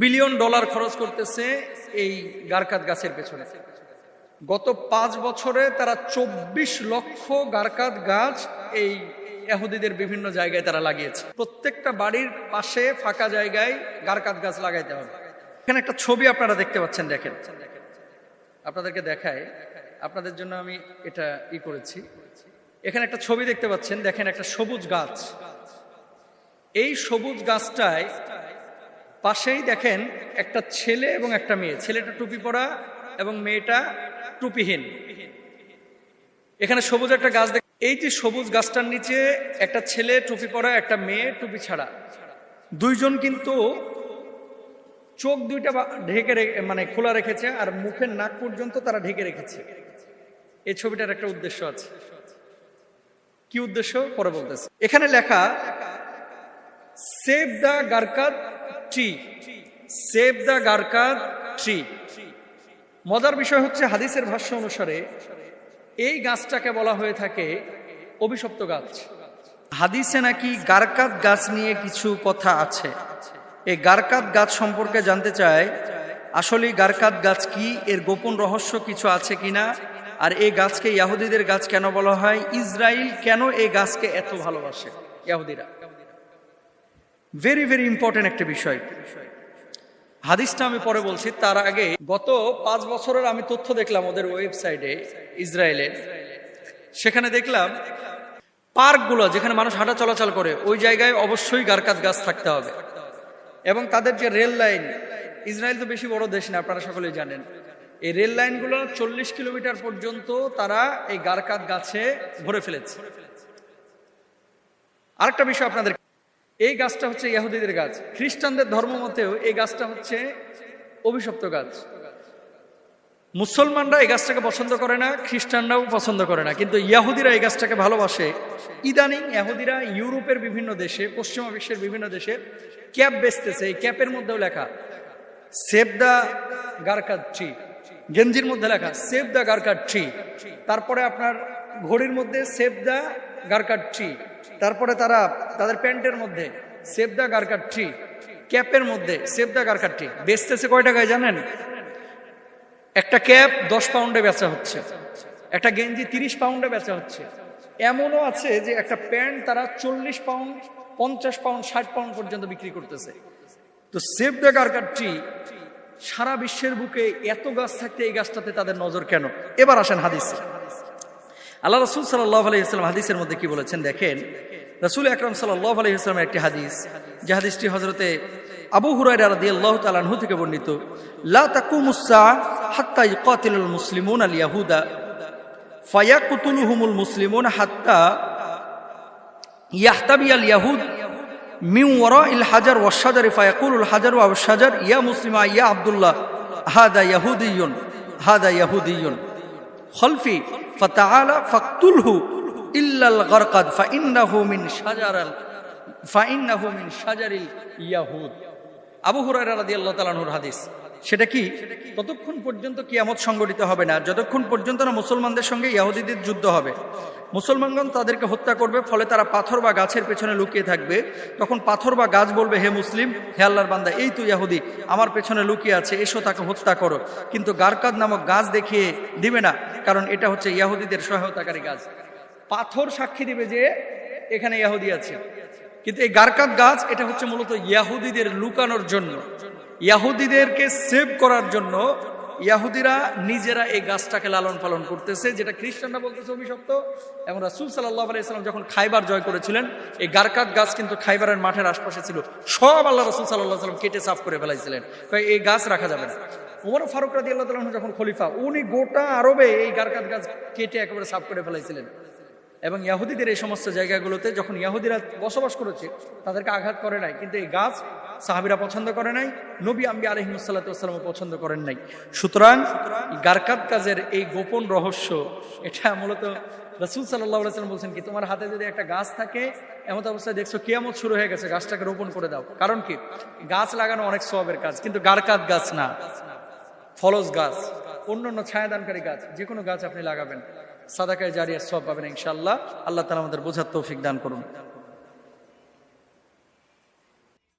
Billion dollar খরচ করতেছে এই গারকাত গাছের পেছনে। গত 5 বছরে তারা 24 লক্ষ গারকাত গাছ এই ইহুদিদের বিভিন্ন জায়গায় তারা লাগিয়েছে। প্রত্যেকটা বাড়ির পাশে ফাঁকা জায়গায় গারকাত গাছ লাগাইতে হবে। এখানে একটা ছবি আপনারা দেখতে পাচ্ছেন, দেখেন, আপনাদেরকে দেখায়, আপনাদের জন্য আমি এটা করেছি। এখানে একটা ছবি দেখতে পাচ্ছেন, দেখেন, একটা সবুজ গাছ। এই সবুজ গাছটায় পাশেই দেখেন একটা ছেলে এবং একটা মেয়ে। ছেলেটা টুপি পরা এবং মেয়েটা টুপিহীন। এখানে সবুজ একটা গাছ, এই যে সবুজ গাছটার নিচে একটা ছেলে টুপি পরা, একটা মেয়ে টুপি ছাড়া, দুইজন কিন্তু চোখ দুইটা ঢেকে মানে খোলা রেখেছে আর মুখের নাক পর্যন্ত তারা ঢেকে রেখেছে। এই ছবিটার একটা উদ্দেশ্য আছে। কি উদ্দেশ্য পরে বলতেছে। এখানে লেখা সেভ দ্য গারকাত ট্রি, সেভ দ্য গারকাত ট্রি। মজার বিষয় হচ্ছে হাদিসের ভাষ্য অনুসারে এই গাছটাকে বলা হয়ে থাকে অভিশপ্ত গাছ। হাদিসে নাকি গারকাত গাছ নিয়ে কিছু কথা আছে। এই গারকাত গাছ সম্পর্কে জানতে চাই, আসলে গারকাত গাছ কি, এর গোপন রহস্য কিছু আছে কিনা, আর এই গাছকে ইহুদিদের গাছ কেন বলা হয়, ইসরায়েল কেন এই গাছকে এত ভালোবাসে ইহুদিরা। ভেরি ভেরি ইম্পর্টেন্ট একটা বিষয়। হাদিসটা আমি পরে বলছি, তার আগে গত 5 বছরের আমি তথ্য দেখলাম ওদের ওয়েবসাইটে ইসরায়েলের। সেখানে দেখলাম পার্কগুলো যেখানে মানুষ হাঁটা চলাচল করে ওই জায়গায় অবশ্যই গারকাত গাছ থাকতে হবে। এবং তাদের যে রেল লাইন, ইসরায়েল তো বেশি বড় দেশ না, আপনারা সকলেই জানেন, এই রেল লাইনগুলো 40 কিলোমিটার পর্যন্ত তারা এই গারকাত গাছে ভরে ফেলেছে। আরেকটা বিষয় আপনাদের, এই গাছটা হচ্ছে ইহুদিদের গাছ। খ্রিস্টানদের ধর্ম মতেও এই গাছটা হচ্ছে অভিশপ্ত গাছ। মুসলমানরা এই গাছটাকে পছন্দ করে না, খ্রিস্টানরাও পছন্দ করে না, কিন্তু ইহুদিরা এই গাছটাকে ভালোবাসে। ইদানিং ইহুদিরা ইউরোপের বিভিন্ন দেশে, পশ্চিমা বিশ্বের বিভিন্ন দেশে ক্যাপ বেচতেছে। এই ক্যাপের মধ্যেও লেখা সেভ দ্য গারকাত ট্রি, গেঞ্জির মধ্যে লেখা সেভ দ্য গারকাত ট্রি। তারপরে আপনার ঘড়ির মধ্যে সেভ দ্য গারকাত ট্রি। তারপরে তারা তাদের প্যান্টের মধ্যে সেভ দ্য গারকাত ট্রি, ক্যাপের মধ্যে সেভ দ্য গারকাত ট্রি। বেচতেছে কয় টাকায় জানেন? একটা ক্যাপ 10 পাউন্ডে বেচা হচ্ছে, একটা গেঞ্জি 30 পাউন্ডে বেচা হচ্ছে। এমনও আছে যে একটা প্যান্ট তারা 40 পাউন্ড, 50 পাউন্ড, 60 পাউন্ড পর্যন্ত বিক্রি করতেছে। তো সেভ দ্য গারকাত ট্রি, সারা বিশ্বের বুকে এত গাছ থাকতে এই গাছটাতে তাদের নজর কেন? এবার আসেন হাদিসে। আল্লাহ রাসূল সাল্লাল্লাহু আলাইহি ওয়াসাল্লাম হাদিসের মধ্যে কি বলেছেন দেখেন। রাসূল আকরাম সাল্লাল্লাহু আলাইহি ওয়াসাল্লামের একটি হাদিস, যে হাদিসটি হযরতে আবু হুরায়রা রাদিয়াল্লাহু তাআলা আনহু থেকে বর্ণিত। লা তাকুমুস সাআ হাত্তা ইকাতিলুল মুসলিমুনা আল ইয়াহুদা ফায়াকতুলুহুমুল মুসলিমুন হাত্তা ইয়াহতাবিয়াল ইয়াহুদ মিন ওয়ারাইল হাজার ওয়াশ শাজার ফায়াকুলুল হাজার ওয়াশ শাজার ইয়া মুসলিমা ইয়া আব্দুল্লাহ হাদা ইয়াহুদিয়ুন হাদা ইয়াহুদিয়ুন খলফি ফাতাআলা ফাকতুলহু ইল্লাল গারকাদ ফাইন্নাহু মিন শাজারিল ইয়াহুদ। আবু হুরায়রা রাদিয়াল্লাহু তাআলা আনহুর হাদিস। সেটা কি? ততক্ষণ পর্যন্ত কিয়ামত সংঘটিত হবে না যতক্ষণ পর্যন্ত না মুসলমানদের সঙ্গে ইহুদিদের যুদ্ধ হবে। মুসলমানগণ তাদেরকে হত্যা করবে, ফলে তারা পাথর বা গাছের পেছনে লুকিয়ে থাকবে। তখন পাথর বা গাছ বলবে, হে মুসলিম, হে আল্লাহর বান্দা, এই তো ইহুদি আমার পেছনে লুকিয়ে আছে, এসো তাকে হত্যা করো। কিন্তু গারকাদ নামক গাছ দেখিয়ে দিবে না, কারণ এটা হচ্ছে ইহুদিদের সহায়তাকারী গাছ। পাথর সাক্ষী দিবে যে এখানে ইহুদি আছে, কিন্তু এই গারকাত গাছ এটা হচ্ছে মূলত ইহুদিদের লুকানোর জন্য, ইহুদিদেরকে সেভ করার জন্য ইহুদিরা নিজেরা এই গাছটাকে লালন পালন করতেছে, যেটা খ্রিস্টানরা বলতেছে অভিশপ্ত। এবং রাসূল সাল্লাল্লাহু আলাইহি ওয়াসাল্লাম যখন খাইবার জয় করেছিলেন, এই গারকাত গাছ কিন্তু খাইবারের মাঠের আশপাশে ছিল, সব আল্লাহ রাসূল সাল্লাল্লাহু আলাইহি ওয়াসাল্লাম কেটে সাফ করে ফেলাইছিলেন। এই গাছ রাখা যাবে না। ওমর ফারুক রাদিয়াল্লাহু তাআলা আনহু যখন খলিফা, উনি গোটা আরবে এই গারকাত গাছ কেটে একেবারে সাফ করে ফেলাইছিলেন। এবং ইহুদিদের এই সমস্ত জায়গাগুলোতে যখন ইহুদিরা বসবাস করেছে তাদেরকে আঘাত করে নাই, কিন্তু এই গাছ সাহাবীরা পছন্দ করে নাই, নবী আম্বিয়া আলাইহিস সালাতু ওয়াস সালাম পছন্দ করেন নাই। সুতরাং গারকাত গাছের এই গোপন রহস্য, এটা মূলত রাসূল সাল্লাল্লাহু আলাইহি ওয়াসাল্লাম বলছেন কি, তোমার হাতে যদি একটা গাছ থাকে, এমন অবস্থায় দেখছো কিয়ামত শুরু হয়ে গেছে, গাছটাকে রোপণ করে দাও। কারণ কি? গাছ লাগানো অনেক সওয়াবের কাজ, কিন্তু গারকাত গাছ না, ফলজ গাছ, অন্যান্য ছায়াদানকারী গাছ, যে কোনো গাছ আপনি লাগাবেন, সাদাকায়ে জারিয়ার সওয়াব পাবেন ইনশাআল্লাহ। আল্লাহ তাআলা আমাদের বোঝার তৌফিক দান করুন।